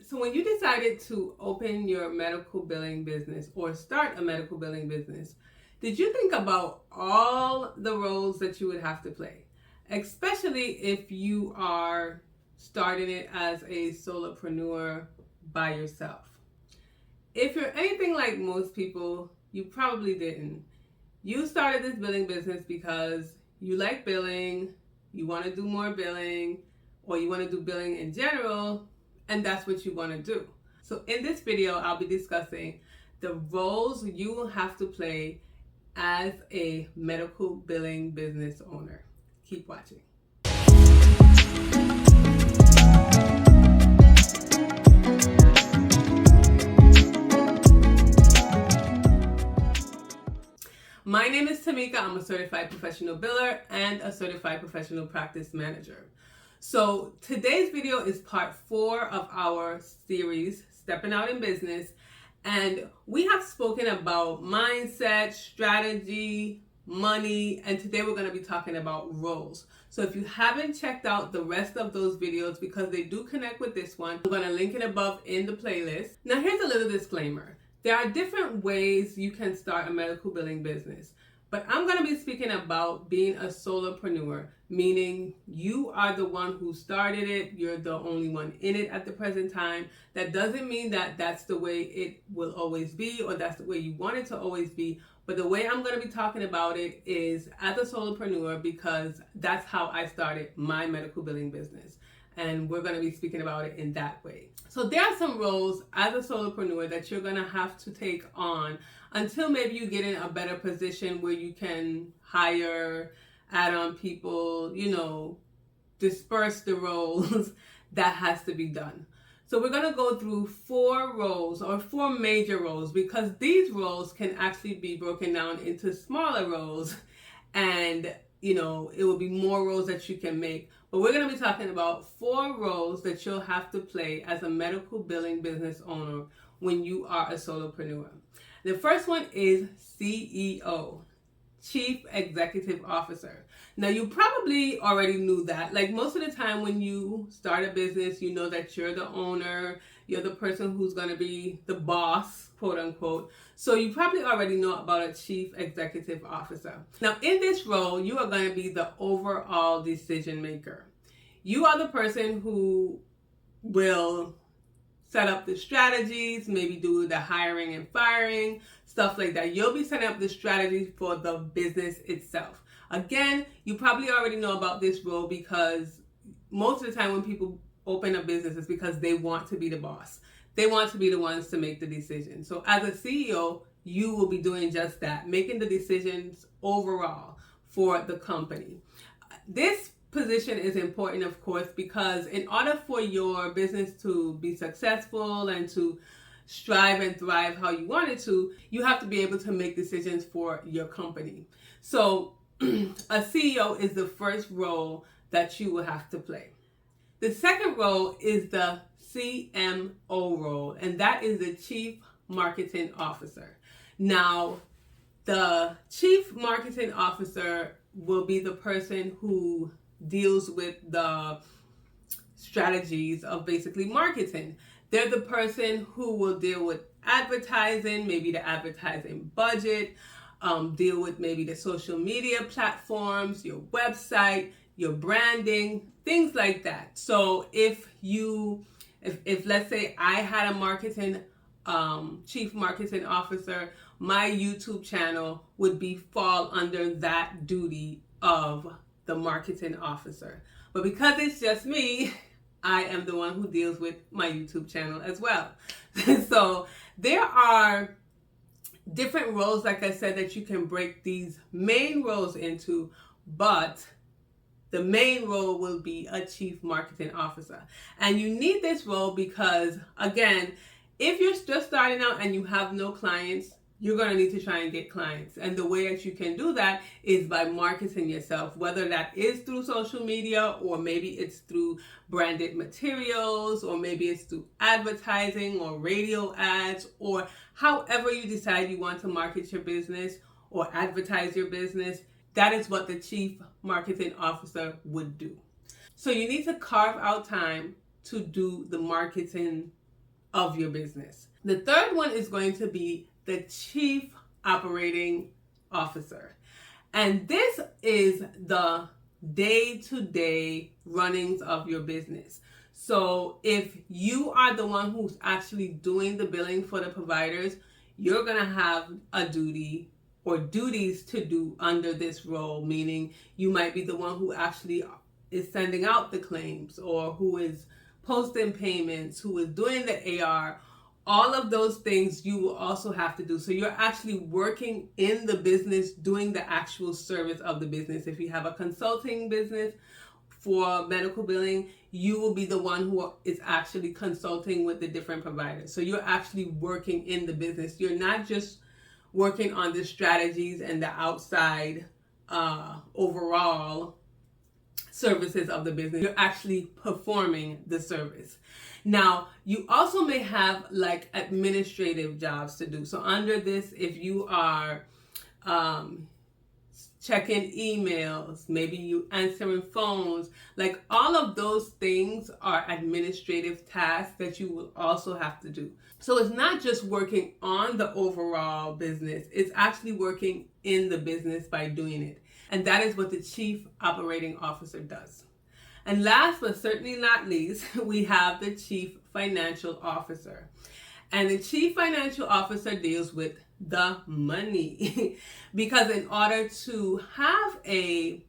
So when you decided to open your medical billing business or start a medical billing business, did you think about all the roles that you would have to play? Especially if you are starting it as a solopreneur by yourself. If you're anything like most people, you probably didn't. You started this billing business because you like billing, you want to do more billing, or you want to do billing in general, and that's what you want to do. So in this video, I'll be discussing the roles you will have to play as a medical billing business owner. Keep watching. My name is Tamika. I'm a certified professional biller and a certified professional practice manager. So today's video is part 4 of our series, Stepping Out in Business. And we have spoken about mindset, strategy, money, and today we're going to be talking about roles. So if you haven't checked out the rest of those videos, because they do connect with this one, I'm going to link it above in the playlist. Now here's a little disclaimer. There are different ways you can start a medical billing business, but I'm going to be speaking about being a solopreneur, meaning you are the one who started it, you're the only one in it at the present time. That doesn't mean that that's the way it will always be or that's the way you want it to always be, but the way I'm going to be talking about it is as a solopreneur because that's how I started my medical billing business. And we're going to be speaking about it in that way. So there are some roles as a solopreneur that you're going to have to take on until maybe you get in a better position where you can hire, add on people, disperse the roles that has to be done. So we're going to go through 4 roles or 4 major roles because these roles can actually be broken down into smaller roles and it will be more roles that you can make. But we're going to be talking about 4 roles that you'll have to play as a medical billing business owner when you are a solopreneur. The first one is CEO, Chief Executive Officer. Now, you probably already knew that. Like most of the time when you start a business, you know that you're the owner, you're the person who's going to be the boss, quote unquote. So you probably already know about a Chief Executive Officer. Now, in this role, you are going to be the overall decision maker. You are the person who will set up the strategies, maybe do the hiring and firing, stuff like that. You'll be setting up the strategies for the business itself. Again, you probably already know about this role because most of the time when people open a business, it's because they want to be the boss. They want to be the ones to make the decisions. So as a CEO, you will be doing just that, making the decisions overall for the company. This position is important, of course, because in order for your business to be successful and to strive and thrive how you want it to, you have to be able to make decisions for your company. So a CEO is the first role that you will have to play. The second role is the CMO role, and that is the Chief Marketing Officer. Now, the Chief Marketing Officer will be the person who deals with the strategies of basically marketing. They're the person who will deal with advertising, maybe the advertising budget, deal with maybe the social media platforms, your website, your branding, things like that. So if let's say I had a marketing chief marketing officer, my YouTube channel would fall under that duty of the marketing officer. But because it's just me, I am the one who deals with my YouTube channel as well. So there are different roles, like I said, that you can break these main roles into, but the main role will be a Chief Marketing Officer. And you need this role because, again, if you're just starting out and you have no clients, you're going to need to try and get clients. And the way that you can do that is by marketing yourself, whether that is through social media or maybe it's through branded materials or maybe it's through advertising or radio ads or however you decide you want to market your business or advertise your business. That is what the Chief Marketing Officer would do. So you need to carve out time to do the marketing of your business. The third one is going to be the Chief Operating Officer. And this is the day-to-day runnings of your business. So if you are the one who's actually doing the billing for the providers, you're going to have a duty or duties to do under this role, meaning you might be the one who actually is sending out the claims, or who is posting payments, who is doing the AR. All of those things you will also have to do. So you're actually working in the business, doing the actual service of the business. If you have a consulting business for medical billing, you will be the one who is actually consulting with the different providers. So you're actually working in the business. You're not just working on the strategies and the outside overall services of the business. You're actually performing the service. Now, you also may have like administrative jobs to do. So under this, if you are checking emails, maybe you answering phones, like all of those things are administrative tasks that you will also have to do. So it's not just working on the overall business, it's actually working in the business by doing it. And that is what the Chief Operating Officer does. And last but certainly not least, we have the Chief Financial Officer. And the Chief Financial Officer deals with the money. Because in order to have a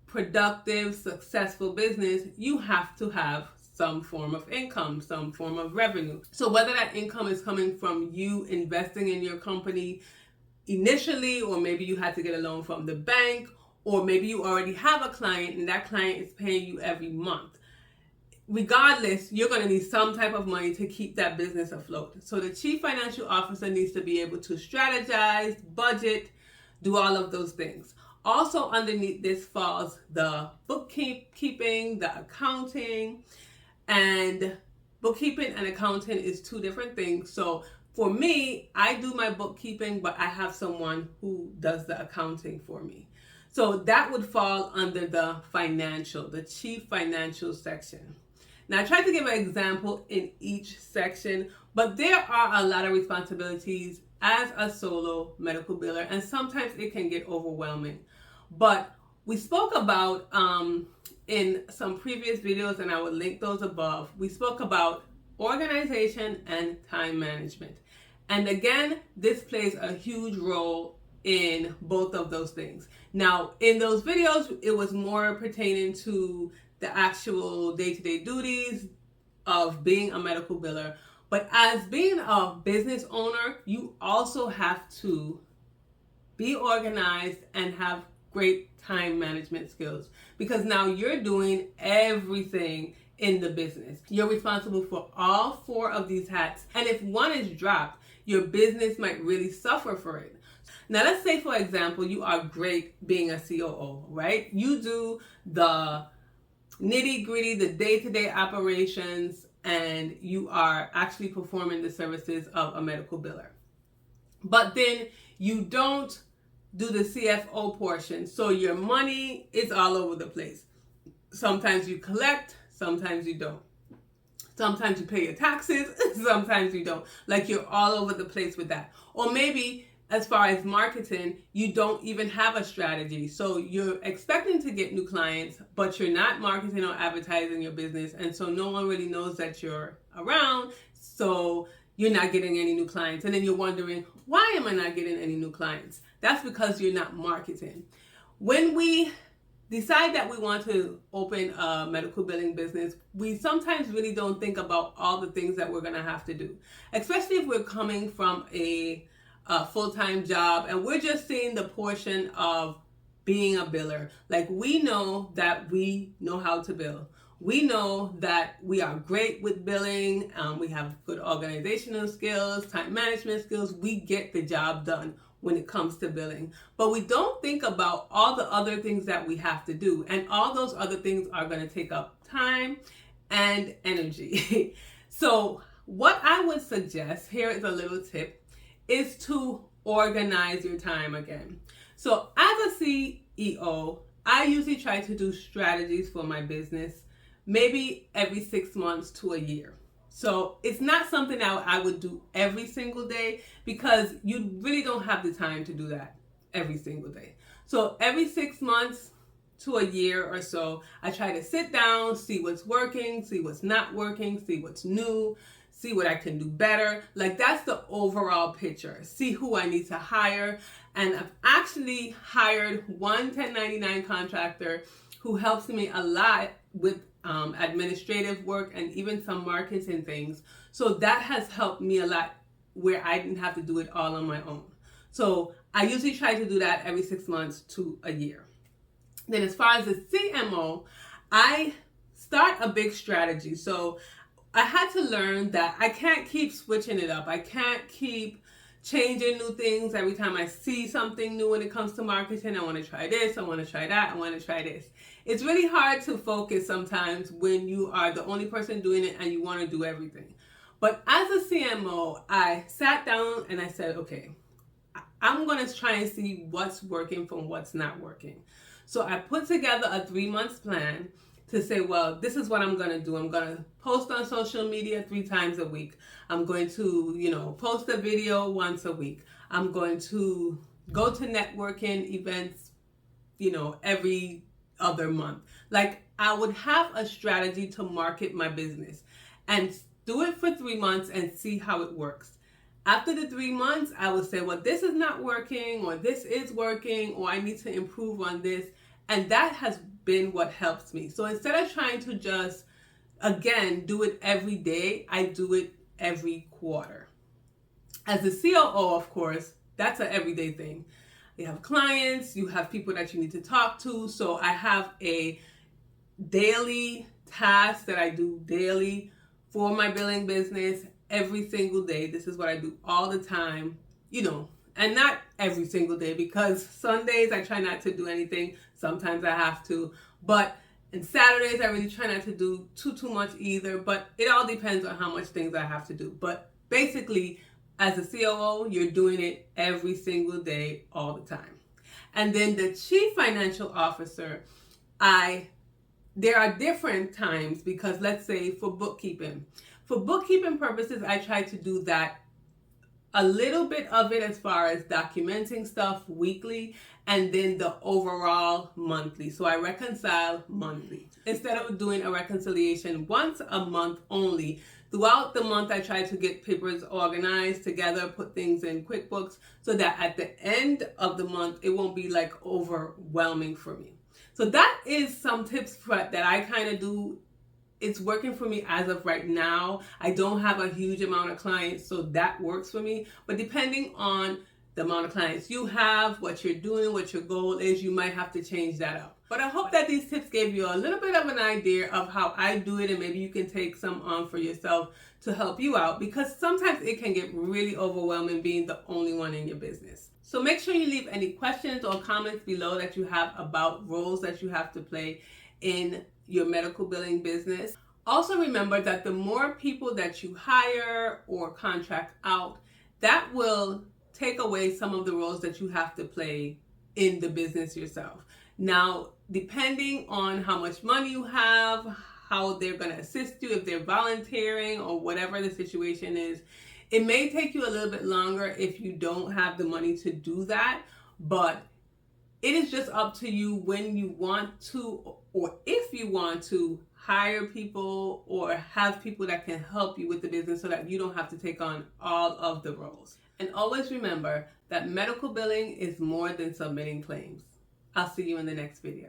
productive, successful business, you have to have some form of income, some form of revenue. So whether that income is coming from you investing in your company initially, or maybe you had to get a loan from the bank, or maybe you already have a client and that client is paying you every month. Regardless, you're going to need some type of money to keep that business afloat. So the Chief Financial Officer needs to be able to strategize, budget, do all of those things. Also underneath this falls the bookkeeping, the accounting, and bookkeeping and accounting is two different things. So for me, I do my bookkeeping, but I have someone who does the accounting for me. So that would fall under the Chief Financial section. Now I tried to give an example in each section, but there are a lot of responsibilities as a solo medical biller, and sometimes it can get overwhelming. But we spoke about in some previous videos, and I will link those above, we spoke about organization and time management. And again, this plays a huge role in both of those things. Now, in those videos, it was more pertaining to the actual day-to-day duties of being a medical biller. But as being a business owner, you also have to be organized and have great time management skills, because now you're doing everything in the business. You're responsible for all four of these hats. And if one is dropped, your business might really suffer for it. Now, let's say, for example, you are great being a COO, right? You do the nitty-gritty, the day-to-day operations, and you are actually performing the services of a medical biller. But then you don't do the CFO portion, so your money is all over the place. Sometimes you collect, sometimes you don't. Sometimes you pay your taxes, sometimes you don't. Like, you're all over the place with that. Or maybe as far as marketing, you don't even have a strategy. So you're expecting to get new clients, but you're not marketing or advertising your business. And so no one really knows that you're around. So you're not getting any new clients. And then you're wondering, why am I not getting any new clients? That's because you're not marketing. When we decide that we want to open a medical billing business, we sometimes really don't think about all the things that we're going to have to do, especially if we're coming from a full-time job and we're just seeing the portion of being a biller. Like, we know that we know how to bill. We know that we are great with billing. We have good organizational skills, time management skills. We get the job done when it comes to billing. But we don't think about all the other things that we have to do. And all those other things are going to take up time and energy. So what I would suggest, here is a little tip, is to organize your time again. So as a CEO, I usually try to do strategies for my business maybe every 6 months to a year. So it's not something that I would do every single day because you really don't have the time to do that every single day. So every 6 months to a year or so, I try to sit down, see what's working, see what's not working, see what's new, see what I can do better. Like, that's the overall picture. See who I need to hire. And I've actually hired one 1099 contractor who helps me a lot with administrative work and even some marketing things. So that has helped me a lot where I didn't have to do it all on my own. So I usually try to do that every 6 months to a year. Then as far as the CMO, I start a big strategy. So I had to learn that I can't keep switching it up. I can't keep changing new things every time I see something new when it comes to marketing. I want to try this, I want to try that, I want to try this. It's really hard to focus sometimes when you are the only person doing it and you want to do everything. But as a CMO, I sat down and I said, okay, I'm going to try and see what's working from what's not working. So I put together a 3-month plan to say, well, this is what I'm going to do. I'm going to post on social media 3 times a week. I'm going to, post a video once a week. I'm going to go to networking events, every other month. Like, I would have a strategy to market my business and do it for 3 months and see how it works. After the 3 months, I would say, well, this is not working, or this is working, or I need to improve on this. And that has been what helps me. So instead of trying to just, again, do it every day, I do it every quarter. As a COO, of course, that's an everyday thing. You have clients, you have people that you need to talk to. So I have a daily task that I do daily for my billing business every single day. This is what I do all the time, and not every single day, because Sundays I try not to do anything. Sometimes I have to, but and Saturdays I really try not to do too much either, but it all depends on how much things I have to do. But basically, as a COO, you're doing it every single day, all the time. And then the Chief Financial Officer, there are different times, because let's say for bookkeeping purposes, I try to do that, a little bit of it as far as documenting stuff weekly, and then the overall monthly. So I reconcile monthly instead of doing a reconciliation once a month only. Throughout the month, I try to get papers organized together, put things in QuickBooks, so that at the end of the month, it won't be like overwhelming for me. So that is some tips that I kind of do. It's working for me as of right now. I don't have a huge amount of clients, so that works for me. But depending on the amount of clients you have, what you're doing, what your goal is, you might have to change that up. But I hope that these tips gave you a little bit of an idea of how I do it, and maybe you can take some on for yourself to help you out, because sometimes it can get really overwhelming being the only one in your business. So make sure you leave any questions or comments below that you have about roles that you have to play in your medical billing business. Also remember that the more people that you hire or contract out, that will take away some of the roles that you have to play in the business yourself. Now, depending on how much money you have, how they're going to assist you, if they're volunteering or whatever the situation is, it may take you a little bit longer if you don't have the money to do that, but it is just up to you when you want to, or if you want to, hire people or have people that can help you with the business so that you don't have to take on all of the roles. And always remember that medical billing is more than submitting claims. I'll see you in the next video.